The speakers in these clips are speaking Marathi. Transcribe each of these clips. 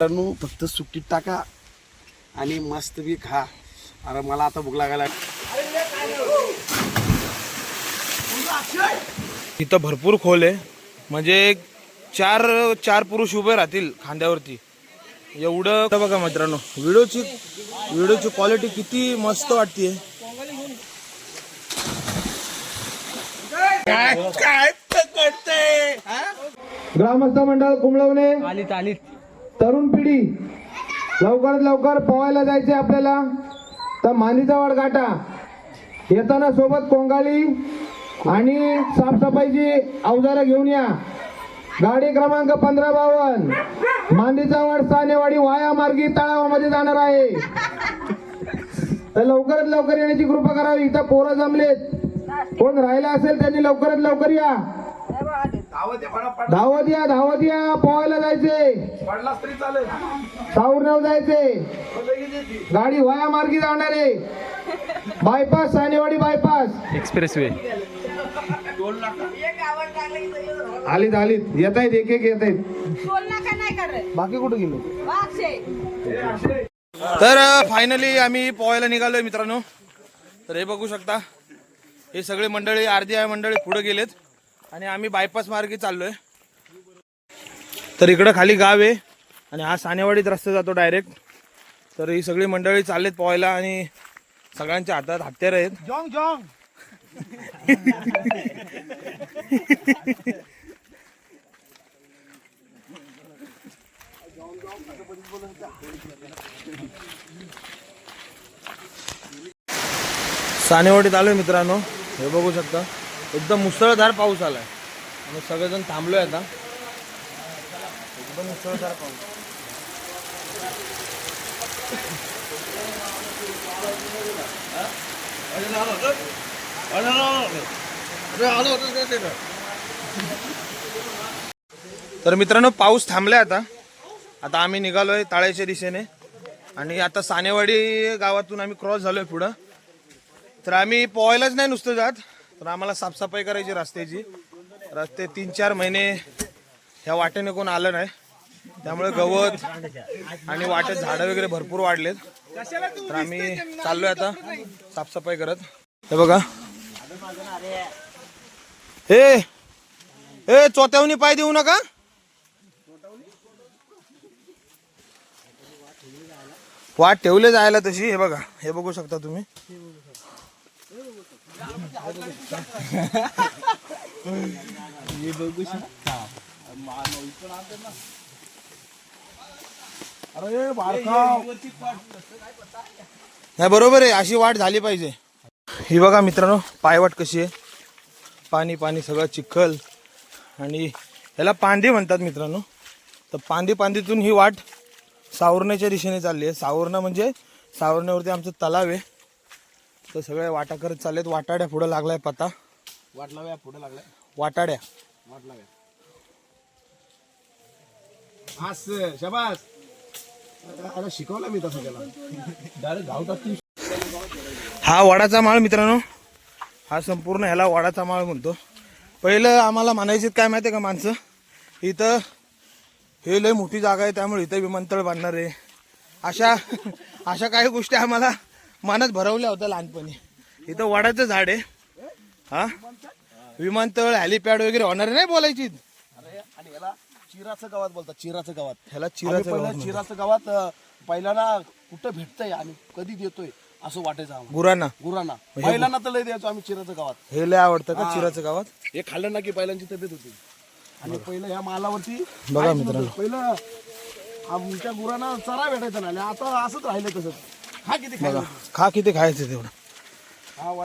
मित्रांनो फक्त सुट्टीत टाका आणि मस्त बी खा. अरे मला आता भूक लागायला. इथं भरपूर खोल आहे, म्हणजे चार पुरुष उभे राहतील खांद्यावरती एवढं. बघा मित्रांनो व्हिडिओची क्वालिटी किती मस्त वाटते. ग्रामस्थ मंडळ कुंभळवणे आलीत तरुण पिढी लवकरात लवकर पोहायला जायचे आपल्याला. तर मांदीचा वाड गाठा. येताना सोबत कोंगाळी आणि साफसफाईची अवजारं घेऊन या. गाडी क्रमांक 1552 मांदीचा वाड सानेवाडी वाया मार्गी तळावामध्ये जाणार आहे. तर लवकरात लवकर येण्याची कृपा करावी. इथं पोरं जमलेत, कोण राहिला असेल त्यांनी लवकरात लवकर या. धावत या पोहायला जायचे. साऊरनेव जायचे. गाडी वाया मार्गी जाणार आहे. Bypass Sanewadi bypass expressway. आलीत येत आहेत, एक येत आहेत. बाकी कुठे गेलो. तर फायनली आम्ही पोहायला निघालोय मित्रांनो. तर हे बघू शकता, हे सगळे मंडळी अर्धी मंडळी पुढे गेलेत आणि आम्ही बायपास मार्गे चाललोय. तर इकडं खाली गाव आहे आणि हा सानेवाडीत रस्ता जातो डायरेक्ट. तर ही सगळी मंडळी चाललेत पोहायला आणि सगळ्यांच्या हातात हत्यार आहेत. जॉंग सानेवाडीत आलोय मित्रांनो. हे बघू शकता, एकदम मुसळधार पाऊस आलाय आणि सगळेजण थांबलोय आता. एकदम मुसळधार पाऊस. तर मित्रांनो पाऊस थांबलाय आता. आता आम्ही निघालोय ताळ्याच्या दिशेने आणि आता सानेवाडी गावातून आम्ही क्रॉस झालोय पुढं. तर आम्ही पोहायलाच नाही नुसतं जात, तर आम्हाला साफसफाई करायची रस्त्याची. रस्ते 3-4 महिने ह्या वाटेने कोण आलं नाही, त्यामुळे गवत आणि वाटेत झाडं वगैरे भरपूर वाढलेत. तर आम्ही चाललोय आता साफसफाई करत. हे बघा, हे चोत्यावनी पाय देऊ नका. वाट ठेवले जायला तशी. हे बघा, हे बघू शकता तुम्ही. नाही बरोबर आहे, अशी वाट झाली पाहिजे. ही बघा मित्रांनो पायवाट कशी आहे. पाणी पाणी सगळं चिखल आणि ह्याला पांदी म्हणतात मित्रांनो. तर पांदीतून ही वाट सावर्ण्याच्या दिशेने चालली आहे. सावर्णा म्हणजे सावर्ण्यावरती आमचं तलाव आहे. तर सगळ्या वाटा करत चाललेत. वाटाड्या पुढे लागलाय पता. वाटलाव्या पुढे लागलाय. वाटाड्या वाटलाव्या. आज शाबास. आता शिकवला मी तसं त्याला. डायरेक्ट धावतात. हा वडाचा माळ मित्रांनो. हा संपूर्ण ह्याला वडाचा माळ म्हणतो. पहिलं आम्हाला म्हणायचे काय माहिती आहे का माणसं, इथं हे लय मोठी जागा आहे त्यामुळे इथं विमानतळ बांधणार आहे. अशा काही गोष्टी आम्हाला मनात भरवल्या होत्या लहानपणी. इथं वडाचं झाड आहे. हा विमानतळ हेलिपॅड वगैरे होणार नाही बोलायची. आणि याला चिराचं गावात बोलतात. चिराचं गावात. ह्याला चिराचं चिराचं गावात पहिल्यांदा कुठं भेटतंय आणि कधी देतोय असं वाटायचं आम्हाला. गुरांना पहिल्यांदा तर लय द्यायचो आम्ही चिराचं गावात. हे लय आवडतं का चिराचं गावात. हे खाल्लं ना की बैलांची तब्येत होती. आणि पहिलं ह्या मालावरती बघा मित्रांनो, पहिलं आमच्या गुरांना चरा भेटायचा नाही. आता असंच राहिलं तसंच. हा किती खायचं. खा किती खायचं तेवढं.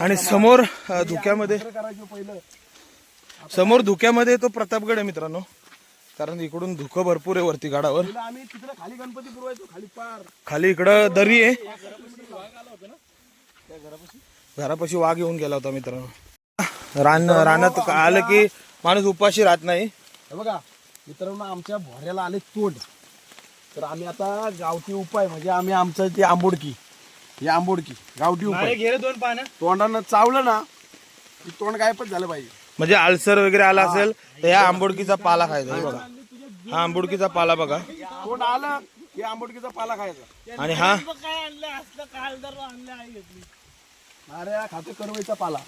आणि समोर धुक्यामध्ये पहिलं समोर धुक्यामध्ये तो प्रतापगड आहे मित्रांनो. कारण इकडून धुकं भरपूर आहे वरती गडावर. आम्ही तिकडे खाली गणपती पुरवायचो. खाली पार खाली इकडं दरी आहे. घरापाशी वाघ येऊन गेला होता मित्रांनो. रानात आलं की माणूस उपाशी राहत नाही. हे बघा मित्रांनो, आमच्या भोऱ्याला आले तोंड. तर आम्ही आता गावठी उपाय म्हणजे आम्ही आमचं ते आंबोडकी, ही आंबोडकी गावठी उपाय. तोंडानं चावलं ना की तोंड गायबच झालं पाहिजे. म्हणजे आळसर वगैरे आला असेल तर ह्या आंबोडकीचा पाला खायचा. बघा हा आंबोडकीचा पाला बघा. तोंड आलं हे आंबोडकीचा पाला खायचा. आणि हा अरे हा खातो कडवईचा पाला.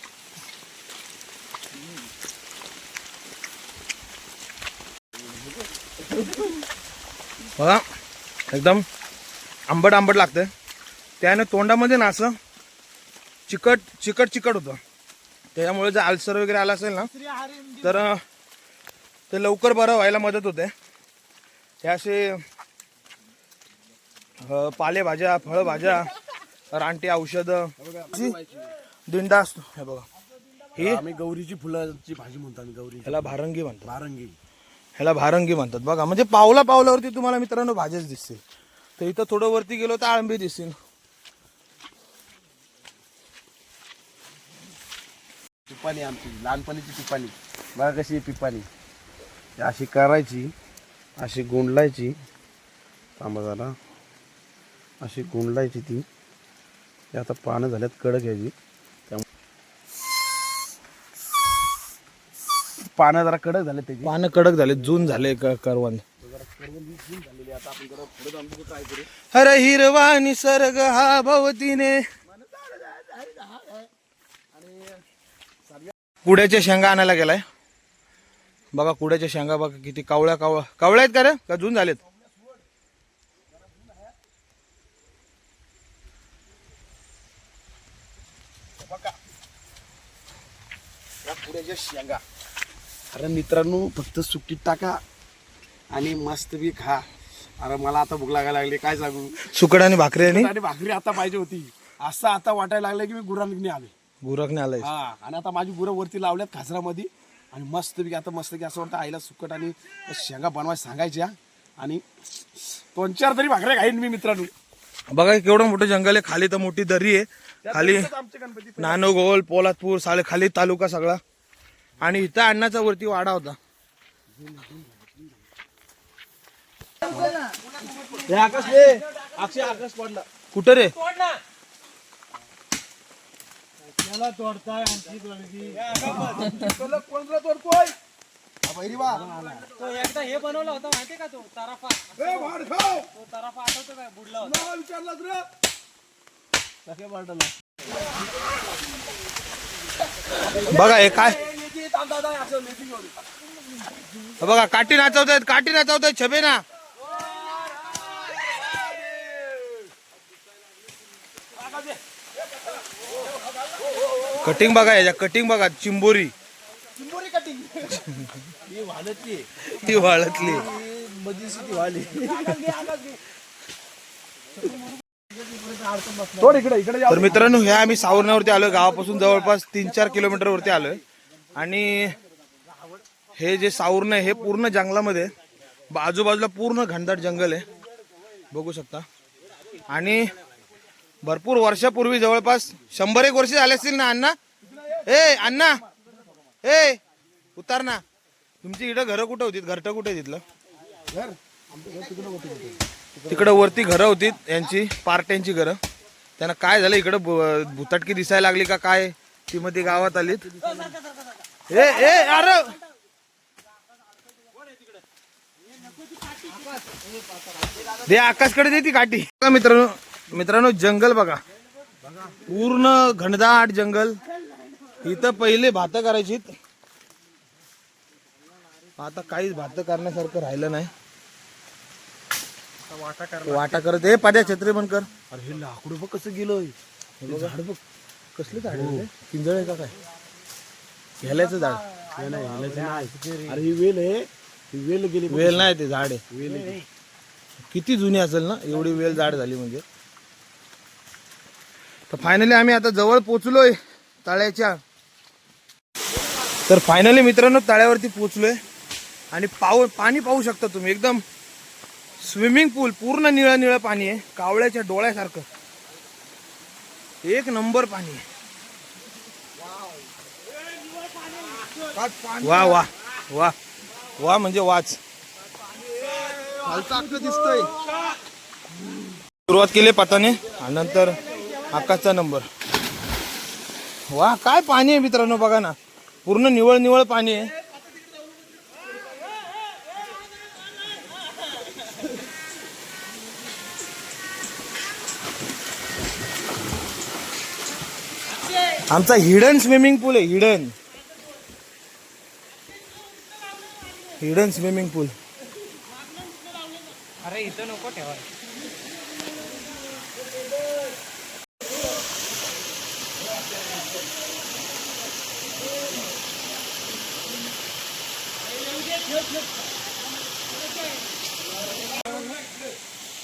बघा एकदम आंबट आंबट लागतंय. त्याने तोंडामध्ये ना असं चिकट चिकट चिकट होतं. त्याच्यामुळे जर अल्सर वगैरे आला असेल ना तर ते लवकर बरं व्हायला मदत होते. हे असे पालेभाज्या, फळभाज्या, रानटी औषधं, दिंडा असतो. हे बघा ही आम्ही गौरीची फुलाची भाजी म्हणतो. आम्ही गौरी ह्याला भारंगी म्हणतात. बारंगी. ह्याला भारंगी म्हणतात. बघा म्हणजे पावला पावलावरती तुम्हाला मित्रांनो भाज्याच दिसतील. तर इथं थोडं वरती गेलो तर आळंबी दिसतील. पिपाणी आमची लहानपणीची पिपाणी बघा कशी आहे पिपाणी. अशी करायची, अशी गुंडलायची. थांबा जरा. अशी गुंडलायची ती. ते आता पानं झाल्यात कडक घ्यायची. पानं जरा कडक झाले त्याची. पानं कडक झाले, जून झाले करवंद. अरे हिरवा निसर्ग हा भवतीने. कुड्याच्या शेंगा आणायला गेलाय. बघा कुड्याच्या शेंगा बघा किती कावळ्या कावळ्या आहेत का रे, का जून झालेत. पुढ्याच्या शेंगा. अरे मित्रांनो फक्त सुट्टीत टाका आणि मस्त बी खा. अरे मला आता भूक लागायला लागली काय सांगू. सुकड आणि भाकरी आणि भाकरी आता पाहिजे होती. असं आता वाटायला लागलं की मी गुरांनी आले. गुरकने आलाय. हा आणि आता माझी गुरं वरती लावल्यात खासरामध्ये. आणि मस्त बी आता मस्त की असं वाटतं आईला सुकट आणि शेंगा बनवायला सांगायच्या. आणि 2-4 तरी भाकऱ्या खाईन मी मित्रांनो. बघा केवढं मोठं जंगल आहे. खाली तर मोठी दरी आहे. खाली आमचे गणपती नानोगोल, पोलादपूर, साले खाली तालुका सगळा. आणि इथं अण्णाचा वरती वाडा होता. आकाश पडला कुठं रे. एकदा हे बनवलं होतं माहितीये का तो तराफा आठवतो काय बुडला होता. बघा हे काय बघा काठी नाचवतायत छबे ना. कटिंग बघा याच्या कटिंग बघा. चिंबोरी कटिंग ती वाळतली. तर मित्रांनो हे आम्ही सावरण्यावरती आलोय. गावापासून जवळपास 3-4 किलोमीटर वरती आलोय. आणि हे जे सावरण आहे हे पूर्ण जंगलामध्ये, आजूबाजूला पूर्ण घनदाट जंगल आहे बघू शकता. आणि भरपूर वर्षापूर्वी जवळपास 100-1 वर्ष झाले असतील ना अण्णा. अण्णा उतार ना. तुमची इकडं घरं कुठं होती, घरटं कुठे तिथलं. तिकडं वरती घरं होती यांची, पार्ट्यांची घरं. त्यांना काय झालं इकडं भुताटकी दिसायला लागली का काय, ती मध्ये गावात आलीत. अरे दे आकाशकडे दे ती काठी. मित्रांनो जंगल बघा पूर्ण घनदाट जंगल. इथं पहिले भात करायची. आता काहीच भात करण्यासारखं राहिलं नाही. वाटा करत हे पाद्या छत्री बंद कर. अरे हे लाकडं बघ कसं गेलोय. झाड बघ कसले झाड आहे. पिंजळ आहे का काय. ह्याल्याचं झाड अरे ही वेल आहे. ही वेल गेली. वेल नाही ते झाड आहे. वेल किती जुनी असेल ना एवढी वेल झाड झाली म्हणजे. तर फायनली आम्ही आता जवळ पोचलोय तळ्याच्या. तर फायनली मित्रांनो तळ्यावरती पोचलोय. आणि पाणी पाहू शकता तुम्ही. एकदम स्विमिंग पूल, पूर्ण निळं निळं पाणी आहे. कावळ्याच्या डोळ्यासारखं एक नंबर पाणी आहे. वा वा वा वा म्हणजे वाच. दिसतोय. सुरुवात केली पाताने आणि नंतर आकाशचा नंबर. वा काय पाणी आहे मित्रांनो बघा ना. पूर्ण निवळ निवळ पाणी आहे. आमचा हिडन स्विमिंग पूल आहे, हिडन स्विमिंग पूल. अरे इथं नको ठेवा.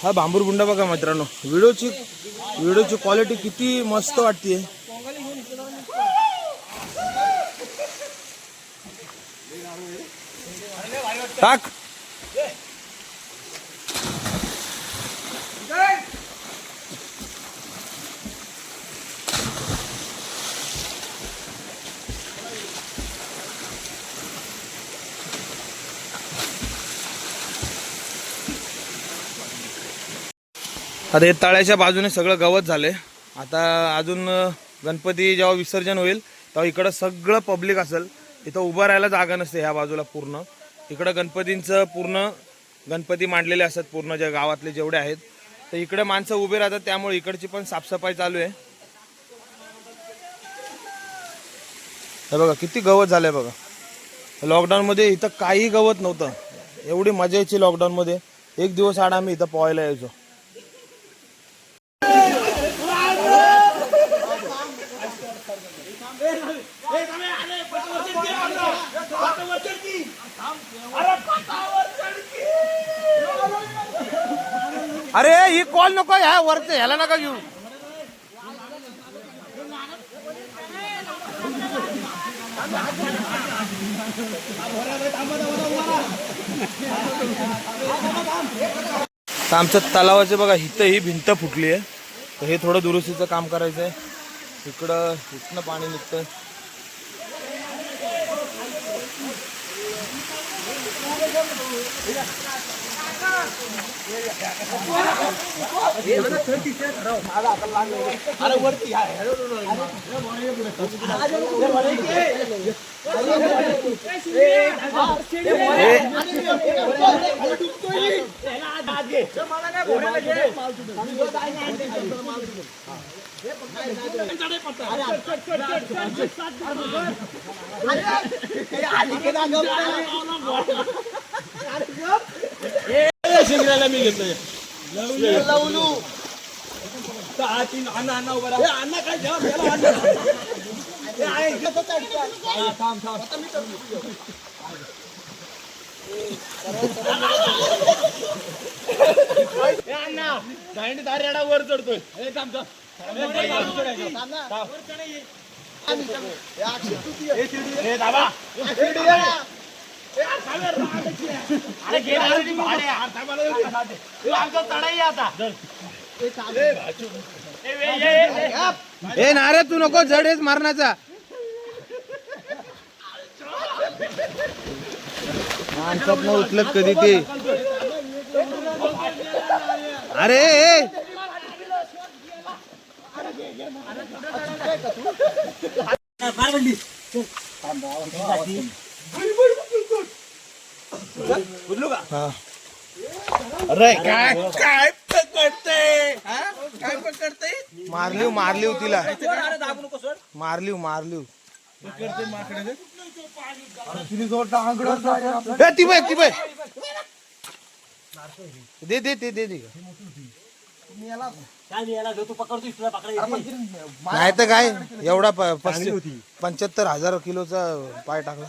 हा भांबूरगुंडा बघा मित्रांनो, व्हिडिओची क्वालिटी किती मस्त वाटते. टाक. आता हे तळ्याच्या बाजूने सगळं गवत झालंय. आता अजून गणपती जेव्हा विसर्जन होईल तेव्हा इकडं सगळं पब्लिक असेल. इथं उभं राहायला जागा नसते ह्या बाजूला पूर्ण. इकडं गणपतींचं पूर्ण गणपती मांडलेले असतात पूर्ण ज्या गावातले जेवढे आहेत, तर इकडे माणसं उभे राहतात. त्यामुळे इकडची पण साफसफाई चालू आहे. हे बघा किती गवत झालंय बघा. लॉकडाऊनमध्ये इथं काही गवत नव्हतं. एवढी मजा यायची लॉकडाऊनमध्ये. एक दिवस आड आम्ही इथं पोहायला यायचो. अरे ही कॉल नको, ह्या वरच ह्याला नका घेऊ. आमच्या तलावाचे बघा इथं ही भिंत फुटली आहे, तर हे थोडं दुरुस्तीचं काम करायचं आहे. इथनं पाणी निघतंय. मी घेतोय वर चढतोय. ए नारे तू नको जडेच मारण्याचा. माणसात न उचलत कधी ते. अरे अरे काय पकडते, काय पकडते. मारलीव तिला, मारलीव. दे नाही तर काय एवढा 75,000 किलोचा पाय टाकला.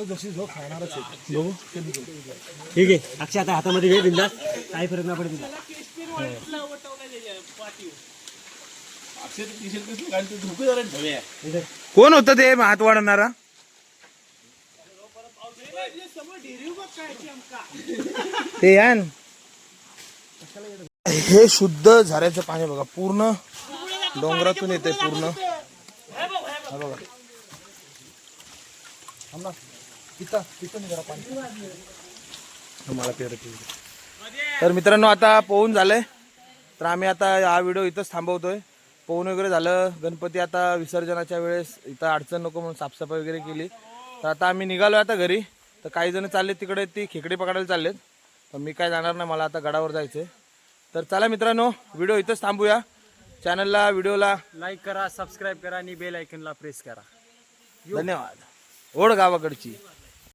जशी जो खाणारच आहे. ठीक आहे अक्षय, आता हातामध्ये घे बिंदास, काही फरक नाही पडत. कोण होतं ते हात वाढवणारा? ते यान हे शुद्ध झऱ्याचं पाणी बघा, पूर्ण डोंगरातून येते पूर्ण. तर मित्रांनो आता पोहून झालंय, तर आम्ही आता हा व्हिडिओ इथंच थांबवतोय. पोहून वगैरे झालं. गणपती आता विसर्जनाच्या वेळेस इथं अडचण नको म्हणून साफसफाई वगैरे केली. तर आता आम्ही निघालो आता घरी. तर काही जण चाललेत तिकडे, ती खेकडे पकडायला चाललेत. पण मी काय जाणार नाही, मला आता गडावर जायचंय. तर चला मित्रांनो, व्हिडिओ इथंच थांबूया. चॅनलला व्हिडिओला लाईक करा, सबस्क्राईब करा आणि बेल आयकनला प्रेस करा. धन्यवाद. ओढ गावाकडची.